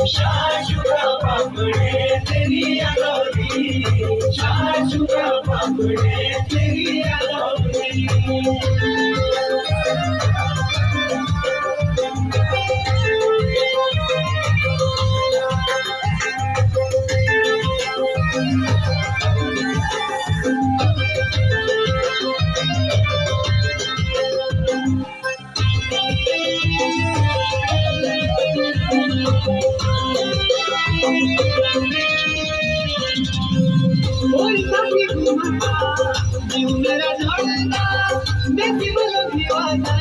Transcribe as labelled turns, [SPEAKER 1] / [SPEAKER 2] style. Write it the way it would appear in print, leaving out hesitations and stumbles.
[SPEAKER 1] शाशुका पापड़े तेरी अगौरी, शाशुका पापड़े तेरी अगौरी। मेरा झंडा देखी बोलो दीवाना